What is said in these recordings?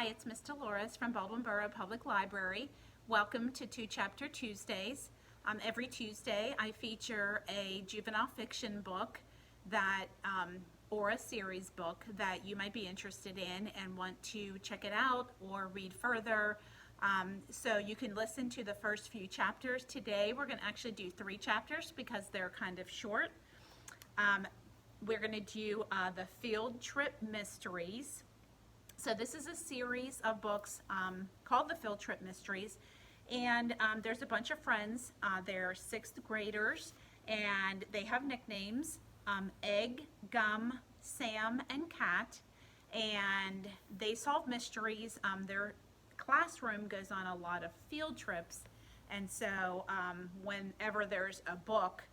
Hi, it's Miss Dolores from Baldwin Borough Public Library. Welcome to Two Chapter Tuesdays. Every Tuesday I feature a juvenile fiction book that or a series book that you might be interested in and want to check it out or read further. So you can listen to the first few chapters. Today we're going to actually do 3 chapters because they're kind of short. We're going to do the Field Trip Mysteries. So this is a series of books called the Field Trip Mysteries, and there's a bunch of friends. They're 6th graders, and they have nicknames, Egg, Gum, Sam, and Cat, and they solve mysteries. Their classroom goes on a lot of field trips, and so whenever there's a book,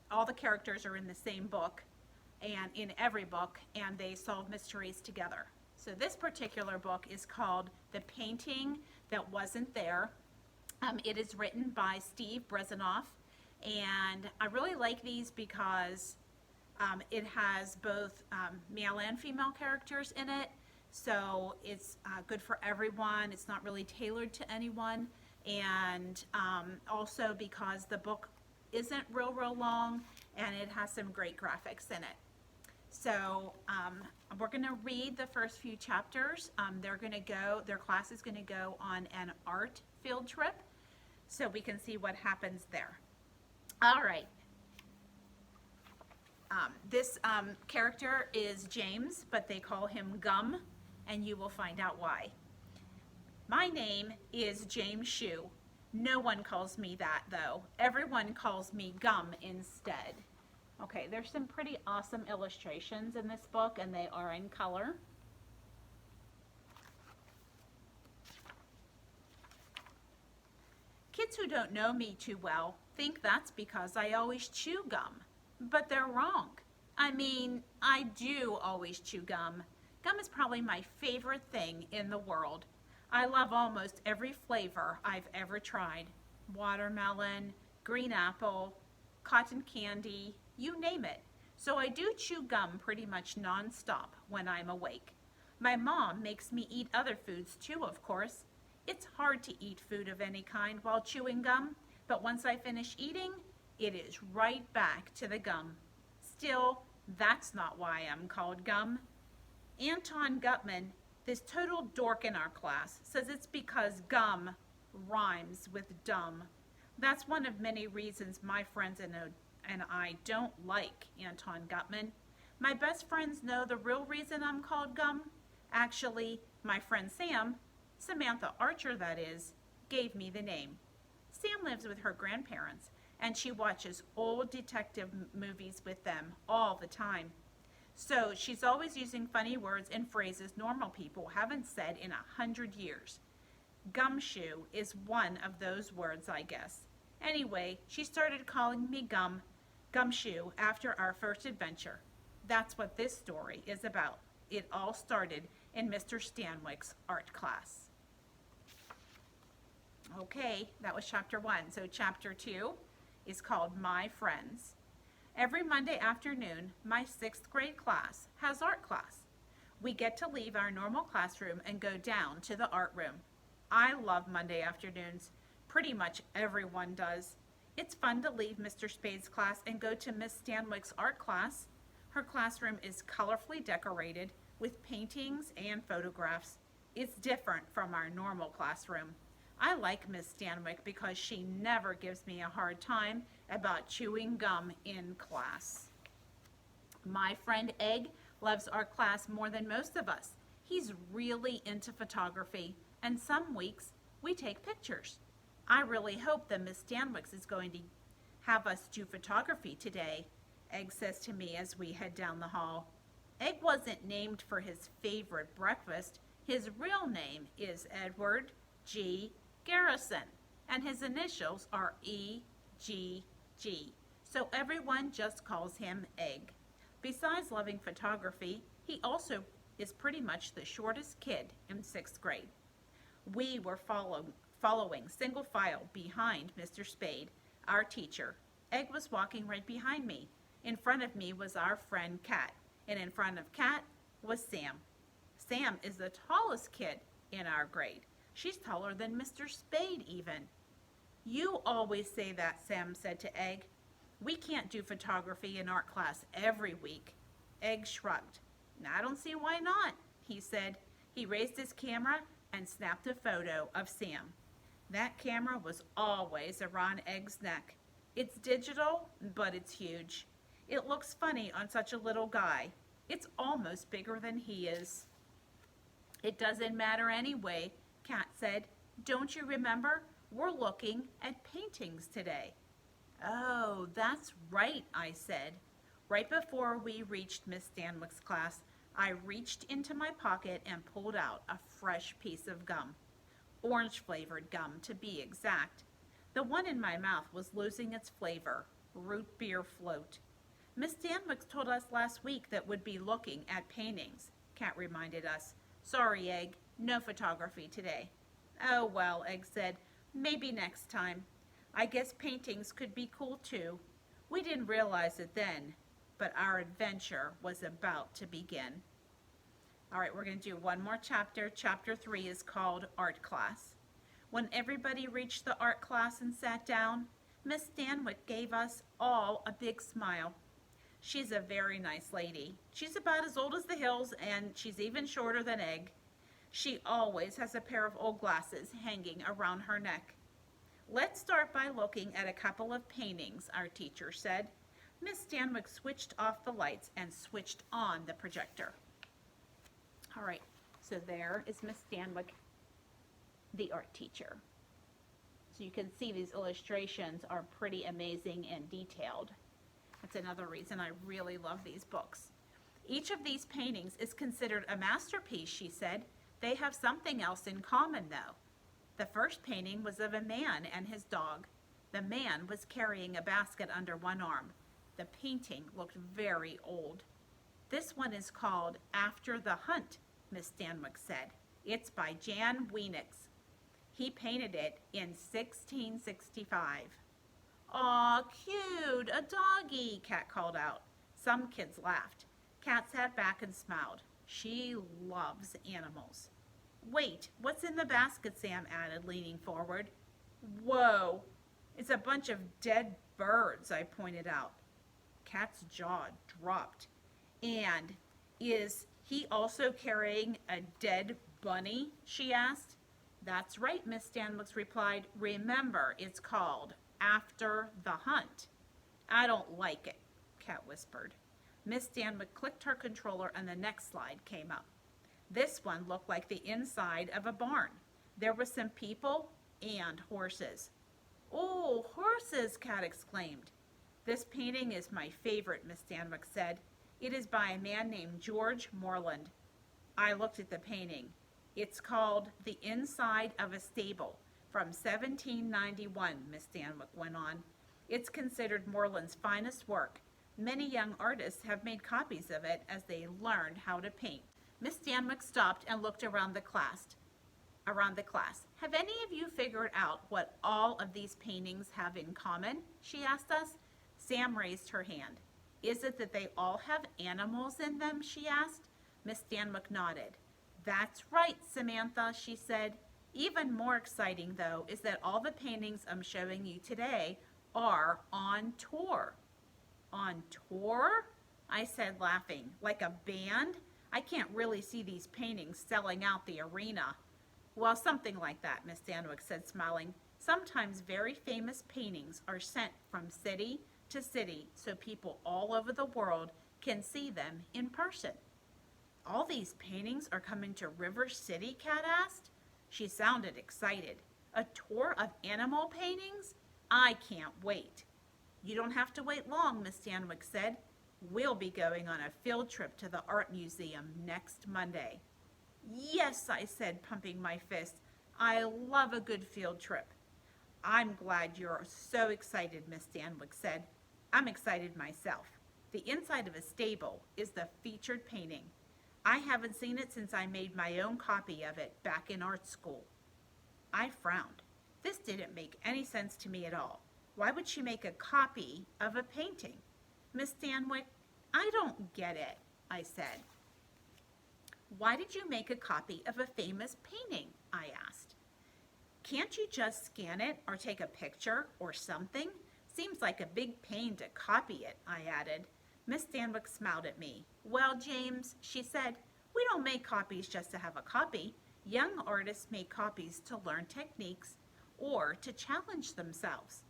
all the characters are in the same book, and in every book, and they solve mysteries together. So this particular book is called The Painting That Wasn't There. It is written by Steve Brezenoff, and I really like these because it has both male and female characters in it, so it's good for everyone. It's not really tailored to anyone, and also because the book isn't real long, and it has some great graphics in it. So we're going to read the first few chapters. Their class is going to go on an art field trip, so we can see what happens there. All right. This character is James, but they call him Gum, and you will find out why. My name is James Shoo. No one calls me that, though. Everyone calls me Gum instead. Okay, there's some pretty awesome illustrations in this book, and they are in color. Kids who don't know me too well think that's because I always chew gum, but they're wrong. I mean, I do always chew gum. Gum is probably my favorite thing in the world. I love almost every flavor I've ever tried. Watermelon, green apple, cotton candy, you name it. So I do chew gum pretty much non-stop when I'm awake. My mom makes me eat other foods too, of course. It's hard to eat food of any kind while chewing gum, but once I finish eating, it is right back to the gum. Still, that's not why I'm called Gum. Anton Gutman, this total dork in our class, says it's because gum rhymes with dumb. That's one of many reasons my friends and I don't like Anton Gutman. My best friends know the real reason I'm called Gum. Actually, my friend Sam, Samantha Archer that is, gave me the name. Sam lives with her grandparents, and she watches old detective movies with them all the time. So she's always using funny words and phrases normal people haven't said in 100 years. Gumshoe is one of those words, I guess. Anyway, she started calling me Gumshoe after our first adventure. That's what this story is about. It all started in Mr. Stanwyck's art class. Okay, that was chapter 1. So chapter 2 is called My Friends. Every Monday afternoon, my 6th grade class has art class. We get to leave our normal classroom and go down to the art room. I love Monday afternoons. Pretty much everyone does. It's fun to leave Mr. Spade's class and go to Miss Stanwyck's art class. Her classroom is colorfully decorated with paintings and photographs. It's different from our normal classroom. I like Miss Stanwyck because she never gives me a hard time about chewing gum in class. My friend Egg loves our class more than most of us. He's really into photography, and some weeks we take pictures. I really hope that Miss Stanwyck is going to have us do photography today, Egg says to me as we head down the hall. Egg wasn't named for his favorite breakfast. His real name is Edward G. Garrison, and his initials are EGG, so everyone just calls him Egg. Besides loving photography, he also is pretty much the shortest kid in 6th grade. We were following single file behind Mr. Spade, our teacher. Egg was walking right behind me. In front of me was our friend Cat, and in front of Cat was Sam. Sam is the tallest kid in our grade. She's taller than Mr. Spade even. You always say that, Sam said to Egg. We can't do photography in art class every week. Egg shrugged. I don't see why not, he said. He raised his camera and snapped a photo of Sam. That camera was always around Egg's neck. It's digital, but it's huge. It looks funny on such a little guy. It's almost bigger than he is. It doesn't matter anyway, Kat said. Don't you remember? We're looking at paintings today. Oh, that's right, I said. Right before we reached Miss Stanwick's class, I reached into my pocket and pulled out a fresh piece of gum. Orange-flavored gum, to be exact. The one in my mouth was losing its flavor, root beer float. Miss Stanwick told us last week that we'd be looking at paintings, Kat reminded us. Sorry, Egg, no photography today. Oh, well, Egg said, maybe next time. I guess paintings could be cool too. We didn't realize it then, but our adventure was about to begin. All right, we're going to do one more chapter. Chapter 3 is called Art Class. When everybody reached the art class and sat down, Miss Stanwick gave us all a big smile. She's a very nice lady. She's about as old as the hills, and she's even shorter than Egg. She always has a pair of old glasses hanging around her neck. Let's start by looking at a couple of paintings, our teacher said. Miss Stanwick switched off the lights and switched on the projector. All right, so there is Miss Stanwick, the art teacher. So you can see these illustrations are pretty amazing and detailed. That's another reason I really love these books. Each of these paintings is considered a masterpiece, she said. They have something else in common, though. The first painting was of a man and his dog. The man was carrying a basket under one arm. The painting looked very old. This one is called After the Hunt, Miss Stanwick said. It's by Jan Wienix. He painted it in 1665. Aw, cute, a doggy, Kat called out. Some kids laughed. Kat sat back and smiled. She loves animals. Wait, what's in the basket, Sam added, leaning forward. Whoa, it's a bunch of dead birds, I pointed out. Kat's jaw dropped. And is he also carrying a dead bunny, she asked. That's right, Miss Stanwick replied. Remember, it's called After the Hunt. I don't like it, Kat whispered. Miss Stanwick clicked her controller and the next slide came up. This one looked like the inside of a barn. There were some people and horses. Oh, horses, Kat exclaimed. This painting is my favorite, Miss Stanwick said. It is by a man named George Morland. I looked at the painting. It's called The Inside of a Stable from 1791, Miss Stanwick went on. It's considered Morland's finest work. Many young artists have made copies of it as they learned how to paint. Miss Stanwick stopped and looked around the class. Have any of you figured out what all of these paintings have in common? She asked us. Sam raised her hand. Is it that they all have animals in them? She asked. Miss Stanwick nodded. That's right, Samantha, she said. Even more exciting, though, is that all the paintings I'm showing you today are on tour. On tour? I said, laughing. Like a band? I can't really see these paintings selling out the arena. Well, something like that, Miss Stanwick said, smiling. Sometimes very famous paintings are sent from city to city so people all over the world can see them in person. All these paintings are coming to River City, Kat asked. She sounded excited. A tour of animal paintings? I can't wait. You don't have to wait long, Miss Stanwick said. We'll be going on a field trip to the art museum next Monday. Yes, I said, pumping my fist. I love a good field trip. I'm glad you're so excited, Miss Stanwick said. I'm excited myself. The inside of a stable is the featured painting. I haven't seen it since I made my own copy of it back in art school. I frowned. This didn't make any sense to me at all. Why would she make a copy of a painting? Miss Stanwick, I don't get it, I said. Why did you make a copy of a famous painting? I asked. Can't you just scan it or take a picture or something? Seems like a big pain to copy it, I added. Miss Stanwyck smiled at me. Well, James, she said, we don't make copies just to have a copy. Young artists make copies to learn techniques or to challenge themselves.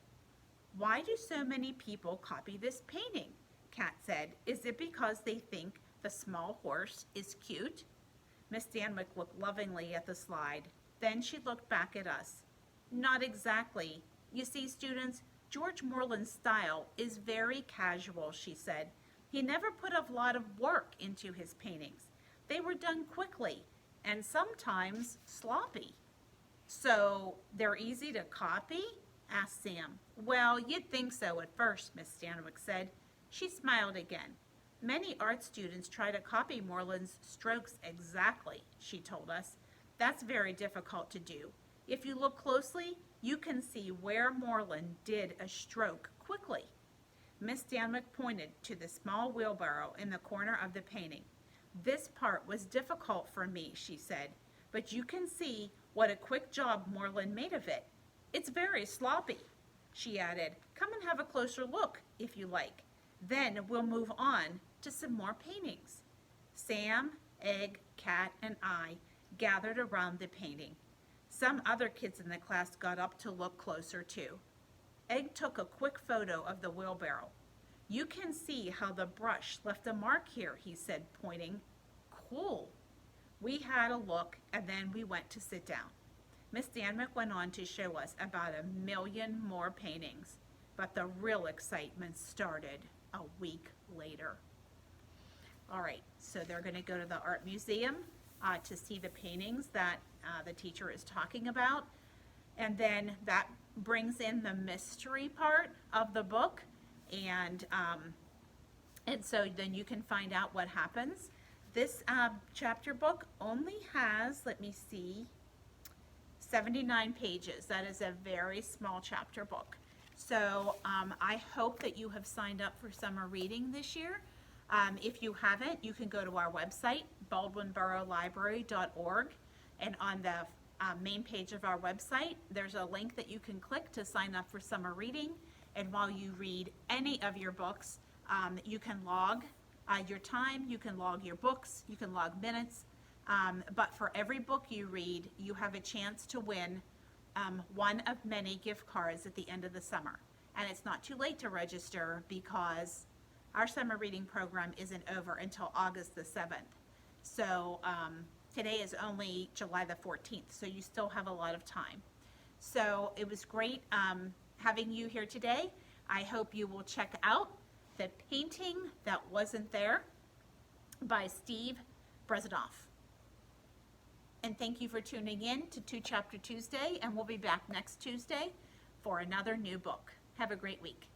Why do so many people copy this painting? Kat said. Is it because they think the small horse is cute? Miss Stanwyck looked lovingly at the slide. Then she looked back at us. Not exactly. You see, students, George Moreland's style is very casual, she said. He never put a lot of work into his paintings. They were done quickly and sometimes sloppy. So they're easy to copy? Asked Sam. Well, you'd think so at first, Miss Stanwyck said. She smiled again. Many art students try to copy Moreland's strokes exactly, she told us. That's very difficult to do. If you look closely, you can see where Moreland did a stroke quickly. Miss Stanwyck pointed to the small wheelbarrow in the corner of the painting. This part was difficult for me, she said, but you can see what a quick job Moreland made of it. It's very sloppy, she added. Come and have a closer look, if you like. Then we'll move on to some more paintings. Sam, Egg, Kat, and I gathered around the painting. Some other kids in the class got up to look closer too. Egg took a quick photo of the wheelbarrow. You can see how the brush left a mark here, he said, pointing. Cool. We had a look and then we went to sit down. Miss Stanwyck went on to show us about 1 million more paintings, but the real excitement started a week later. All right, so they're going to go to the art museum to see the paintings that the teacher is talking about, and then that brings in the mystery part of the book, and so then you can find out what happens. This chapter book only has, let me see, 79 pages. That is a very small chapter book. So I hope that you have signed up for summer reading this year. If you haven't, you can go to our website, baldwinboroughlibrary.org, and on the main page of our website, there's a link that you can click to sign up for summer reading. And while you read any of your books, you can log your time, you can log your books, you can log minutes, but for every book you read, you have a chance to win one of many gift cards at the end of the summer. And it's not too late to register because our summer reading program isn't over until August the 7th. So today is only July the 14th, so you still have a lot of time. So it was great having you here today. I hope you will check out The Painting That Wasn't There by Steve Brezenoff. And thank you for tuning in to 2 Chapter Tuesday, and we'll be back next Tuesday for another new book. Have a great week.